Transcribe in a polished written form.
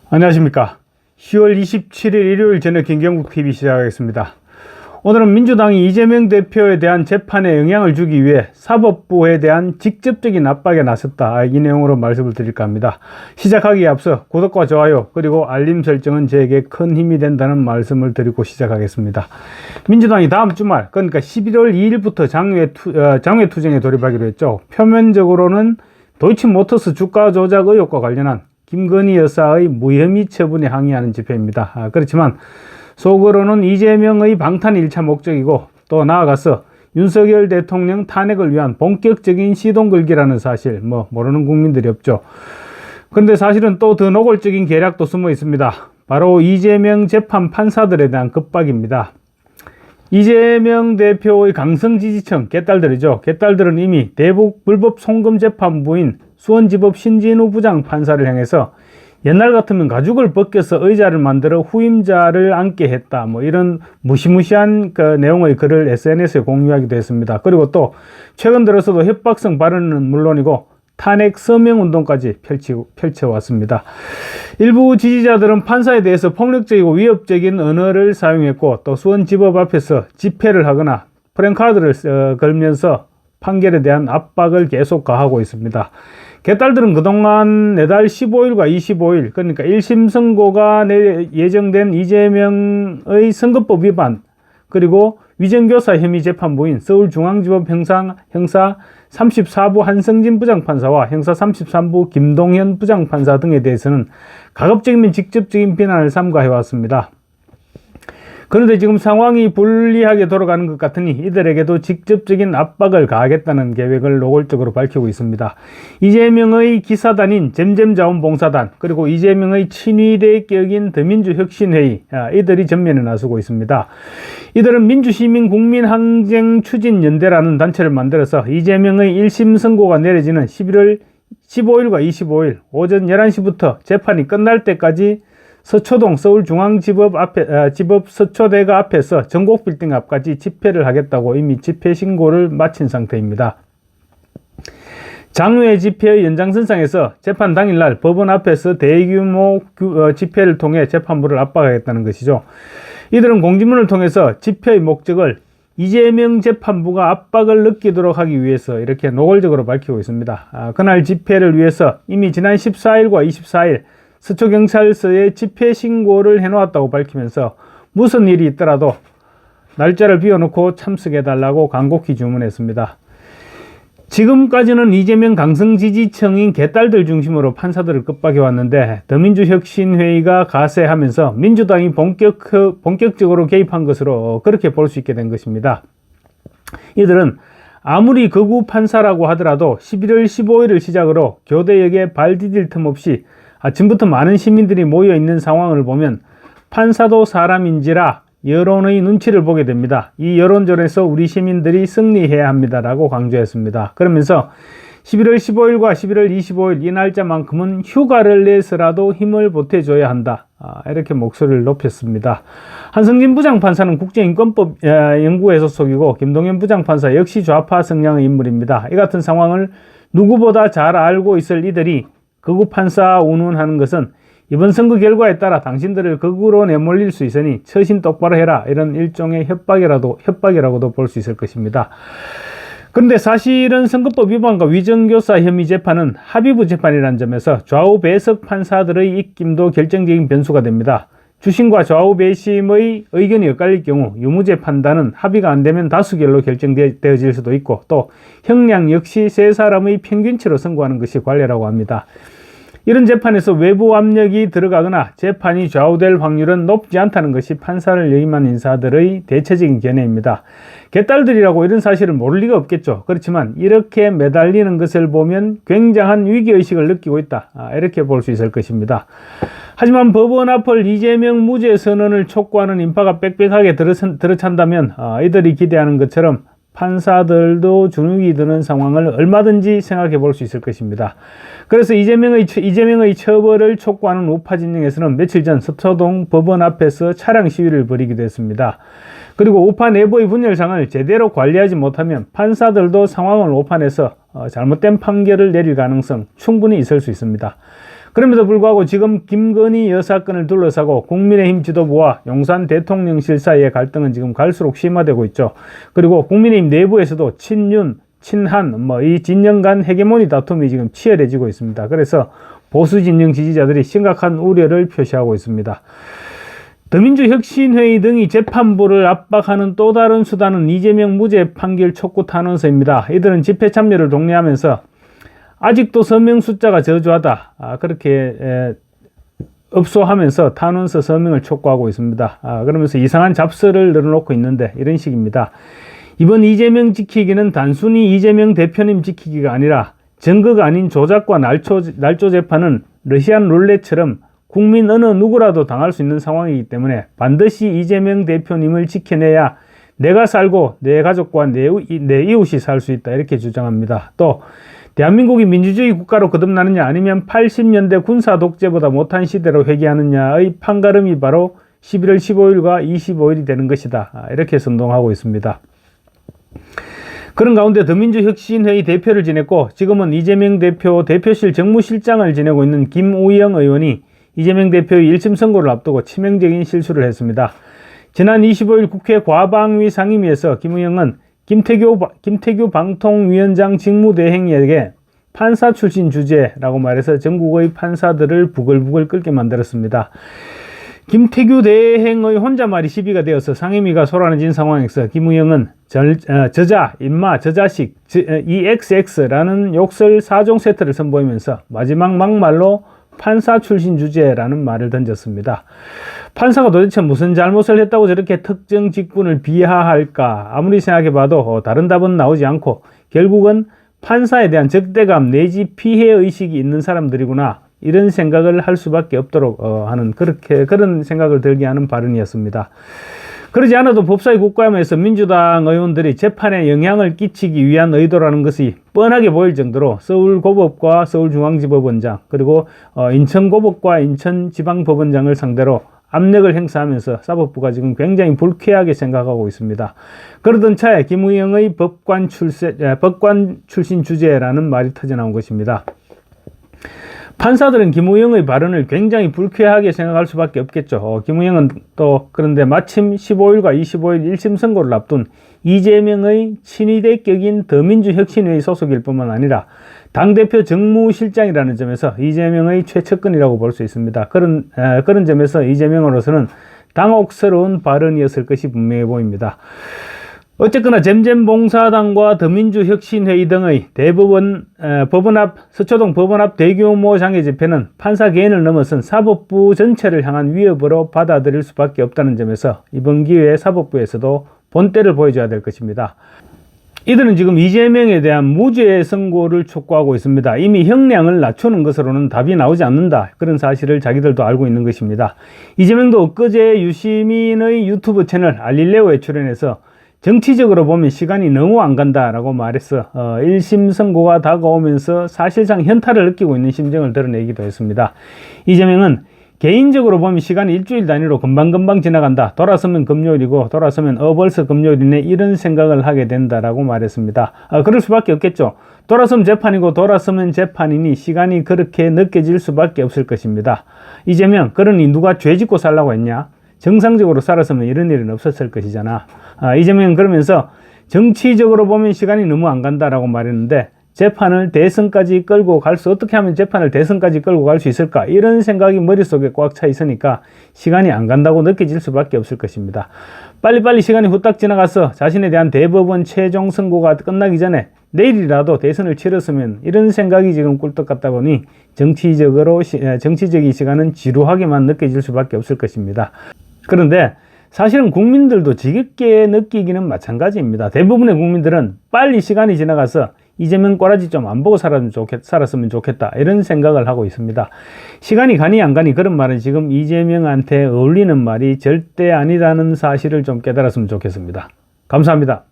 안녕하십니까. 10월 27일 일요일 저녁 김경국TV 시작하겠습니다. 오늘은 민주당이 이재명 대표에 대한 재판에 영향을 주기 위해 사법부에 대한 직접적인 압박에 나섰다, 이 내용으로 말씀을 드릴까 합니다. 시작하기에 앞서 구독과 좋아요 그리고 알림 설정은 저에게 큰 힘이 된다는 말씀을 드리고 시작하겠습니다. 민주당이 다음 주말, 그러니까 11월 2일부터 장외 투쟁에 돌입하기로 했죠. 표면적으로는 도이치모터스 주가 조작 의혹과 관련한 김건희 여사의 무혐의 처분에 항의하는 집회입니다. 그렇지만 속으로는 이재명의 방탄이 1차 목적이고, 또 나아가서 윤석열 대통령 탄핵을 위한 본격적인 시동 걸기라는 사실, 모르는 국민들이 없죠. 그런데 사실은 또 더 노골적인 계략도 숨어 있습니다. 바로 이재명 재판 판사들에 대한 급박입니다. 이재명 대표의 강성 지지층 개딸들이죠. 개딸들은 이미 대북 불법 송금 재판부인 수원지법 신진우 부장판사를 향해서 옛날 같으면 가죽을 벗겨서 의자를 만들어 후임자를 앉게 했다, 이런 무시무시한 내용의 글을 SNS에 공유하기도 했습니다. 그리고 또 최근 들어서도 협박성 발언은 물론이고 탄핵 서명운동까지 펼쳐왔습니다. 일부 지지자들은 판사에 대해서 폭력적이고 위협적인 언어를 사용했고, 또 수원지법 앞에서 집회를 하거나 프랜카드를 걸면서 판결에 대한 압박을 계속 가하고 있습니다. 개딸들은 그동안 내달 15일과 25일, 그러니까 1심 선고가 예정된 이재명의 선거법 위반, 그리고 위정교사 혐의 재판부인 서울중앙지법 형사 34부 한성진 부장판사와 형사 33부 김동현 부장판사 등에 대해서는 가급적이면 직접적인 비난을 삼가해왔습니다. 그런데 지금 상황이 불리하게 돌아가는 것 같으니 이들에게도 직접적인 압박을 가하겠다는 계획을 노골적으로 밝히고 있습니다. 이재명의 기사단인 잼잼자원봉사단, 그리고 이재명의 친위대 격인 더민주혁신회의, 이들이 전면에 나서고 있습니다. 이들은 민주시민국민항쟁추진연대라는 단체를 만들어서 이재명의 1심 선고가 내려지는 11월 15일과 25일 오전 11시부터 재판이 끝날 때까지 서초동 서울중앙지법 지법 서초대가 앞에서 전곡빌딩 앞까지 집회를 하겠다고 이미 집회 신고를 마친 상태입니다. 장외 집회의 연장선상에서 재판 당일날 법원 앞에서 대규모 집회를 통해 재판부를 압박하겠다는 것이죠. 이들은 공지문을 통해서 집회의 목적을 이재명 재판부가 압박을 느끼도록 하기 위해서 이렇게 노골적으로 밝히고 있습니다. 그날 집회를 위해서 이미 지난 14일과 24일 서초경찰서에 집회 신고를 해놓았다고 밝히면서 무슨 일이 있더라도 날짜를 비워놓고 참석해달라고 간곡히 주문했습니다. 지금까지는 이재명 강성 지지층인 개딸들 중심으로 판사들을 급박해왔는데, 더민주혁신회의가 가세하면서 민주당이 본격적으로 개입한 것으로 그렇게 볼 수 있게 된 것입니다. 이들은 아무리 극우 판사라고 하더라도 11월 15일을 시작으로 교대역에 발 디딜 틈 없이 아침부터 많은 시민들이 모여있는 상황을 보면 판사도 사람인지라 여론의 눈치를 보게 됩니다. 이 여론전에서 우리 시민들이 승리해야 합니다라고 강조했습니다. 그러면서 11월 15일과 11월 25일 이 날짜만큼은 휴가를 내서라도 힘을 보태줘야 한다, 이렇게 목소리를 높였습니다. 한성진 부장판사는 국제인권법 연구회 소속이고, 김동현 부장판사 역시 좌파 성향의 인물입니다. 이 같은 상황을 누구보다 잘 알고 있을 이들이 극우 판사 운운하는 것은 이번 선거 결과에 따라 당신들을 극우로 내몰릴 수 있으니 처신 똑바로 해라, 이런 일종의 협박이라고도 볼 수 있을 것입니다. 그런데 사실은 선거법 위반과 위정교사 혐의 재판은 합의부 재판이라는 점에서 좌우 배석 판사들의 입김도 결정적인 변수가 됩니다. 주심과 좌우 배심의 의견이 엇갈릴 경우 유무죄 판단은 합의가 안 되면 다수결로 결정되어질 수도 있고, 또 형량 역시 세 사람의 평균치로 선고하는 것이 관례라고 합니다. 이런 재판에서 외부 압력이 들어가거나 재판이 좌우될 확률은 높지 않다는 것이 판사를 역임한 인사들의 대체적인 견해입니다. 개딸들이라고 이런 사실을 모를 리가 없겠죠. 그렇지만 이렇게 매달리는 것을 보면 굉장한 위기의식을 느끼고 있다, 이렇게 볼 수 있을 것입니다. 하지만 법원 앞을 이재명 무죄 선언을 촉구하는 인파가 빽빽하게 들어찬다면 이들이 기대하는 것처럼 판사들도 주눅이 드는 상황을 얼마든지 생각해 볼 수 있을 것입니다. 그래서 이재명의 처벌을 촉구하는 우파 진영에서는 며칠 전 서초동 법원 앞에서 차량 시위를 벌이기도 했습니다. 그리고 우파 내부의 분열상을 제대로 관리하지 못하면 판사들도 상황을 오판해서 잘못된 판결을 내릴 가능성 충분히 있을 수 있습니다. 그럼에도 불구하고 지금 김건희 여사건을 둘러싸고 국민의힘 지도부와 용산 대통령실 사이의 갈등은 지금 갈수록 심화되고 있죠. 그리고 국민의힘 내부에서도 친윤, 친한, 이 진영 간 헤게모니 다툼이 지금 치열해지고 있습니다. 그래서 보수 진영 지지자들이 심각한 우려를 표시하고 있습니다. 더민주혁신회의 등이 재판부를 압박하는 또 다른 수단은 이재명 무죄 판결 촉구 탄원서입니다. 이들은 집회 참여를 독려하면서 아직도 서명 숫자가 저조하다, 그렇게 업소하면서 탄원서 서명을 촉구하고 있습니다. 그러면서 이상한 잡서를 늘어놓고 있는데 이런 식입니다. 이번 이재명 지키기는 단순히 이재명 대표님 지키기가 아니라 증거가 아닌 조작과 날조 재판은 러시안 룰렛처럼 국민 어느 누구라도 당할 수 있는 상황이기 때문에 반드시 이재명 대표님을 지켜내야 내가 살고 내 가족과 내 이웃이 살 수 있다, 이렇게 주장합니다. 또 대한민국이 민주주의 국가로 거듭나느냐 아니면 80년대 군사 독재보다 못한 시대로 회귀하느냐의 판가름이 바로 11월 15일과 25일이 되는 것이다, 이렇게 선동하고 있습니다. 그런 가운데 더민주혁신회의 대표를 지냈고 지금은 이재명 대표 대표실 정무실장을 지내고 있는 김우영 의원이 이재명 대표의 1심 선고를 앞두고 치명적인 실수를 했습니다. 지난 25일 국회 과방위 상임위에서 김우영은 김태규 방통위원장 직무대행에게 판사 출신 주제라고 말해서 전국의 판사들을 부글부글 끓게 만들었습니다. 김태규 대행의 혼잣말이 시비가 되어서 상임위가 소란해진 상황에서 김우영은 저자, 임마, 저자식, EXX라는 욕설 4종 세트를 선보이면서 마지막 막말로 판사 출신 주제라는 말을 던졌습니다. 판사가 도대체 무슨 잘못을 했다고 저렇게 특정 직군을 비하할까? 아무리 생각해봐도 다른 답은 나오지 않고 결국은 판사에 대한 적대감 내지 피해의식이 있는 사람들이구나, 이런 생각을 할 수밖에 없도록 하는 그런 생각을 들게 하는 발언이었습니다. 그러지 않아도 법사위 국감에서 민주당 의원들이 재판에 영향을 끼치기 위한 의도라는 것이 뻔하게 보일 정도로 서울고법과 서울중앙지법원장 그리고 인천고법과 인천지방법원장을 상대로 압력을 행사하면서 사법부가 지금 굉장히 불쾌하게 생각하고 있습니다. 그러던 차에 김우영의 법관 출신 주제라는 말이 터져나온 것입니다. 판사들은 김우영의 발언을 굉장히 불쾌하게 생각할 수밖에 없겠죠. 김우영은 또 그런데 마침 15일과 25일 1심 선고를 앞둔 이재명의 친위대격인 더민주혁신회의 소속일 뿐만 아니라 당대표 정무실장이라는 점에서 이재명의 최측근이라고 볼 수 있습니다. 그런 점에서 이재명으로서는 당혹스러운 발언이었을 것이 분명해 보입니다. 어쨌거나 잼잼봉사단과 더민주혁신회의 등의 대법원 법원 앞 서초동 법원 앞 대규모 장외 집회는 판사 개인을 넘어선 사법부 전체를 향한 위협으로 받아들일 수밖에 없다는 점에서 이번 기회에 사법부에서도 본때를 보여줘야 될 것입니다. 이들은 지금 이재명에 대한 무죄 선고를 촉구하고 있습니다. 이미 형량을 낮추는 것으로는 답이 나오지 않는다, 그런 사실을 자기들도 알고 있는 것입니다. 이재명도 엊그제 유시민의 유튜브 채널 알릴레오에 출연해서 정치적으로 보면 시간이 너무 안 간다라고 말해서 1심 선고가 다가오면서 사실상 현타를 느끼고 있는 심정을 드러내기도 했습니다. 이재명은 개인적으로 보면 시간이 일주일 단위로 금방금방 지나간다, 돌아서면 금요일이고 돌아서면 벌써 금요일이네, 이런 생각을 하게 된다라고 말했습니다. 그럴 수밖에 없겠죠. 돌아서면 재판이고 돌아서면 재판이니 시간이 그렇게 느껴질 수밖에 없을 것입니다. 이재명, 그러니 누가 죄 짓고 살라고 했냐? 정상적으로 살았으면 이런 일은 없었을 것이잖아. 이재명 그러면서 정치적으로 보면 시간이 너무 안 간다라고 말했는데 재판을 대선까지 끌고 어떻게 하면 재판을 대선까지 끌고 갈 수 있을까, 이런 생각이 머릿속에 꽉 차 있으니까 시간이 안 간다고 느껴질 수밖에 없을 것입니다. 빨리빨리 시간이 후딱 지나가서 자신에 대한 대법원 최종 선고가 끝나기 전에 내일이라도 대선을 치렀으면, 이런 생각이 지금 꿀떡 같다 보니 정치적인 시간은 지루하게만 느껴질 수밖에 없을 것입니다. 그런데 사실은 국민들도 지겹게 느끼기는 마찬가지입니다. 대부분의 국민들은 빨리 시간이 지나가서 이재명 꼬라지 좀 안 보고 살았으면 좋겠다, 이런 생각을 하고 있습니다. 시간이 가니 안 가니 그런 말은 지금 이재명한테 어울리는 말이 절대 아니다는 사실을 좀 깨달았으면 좋겠습니다. 감사합니다.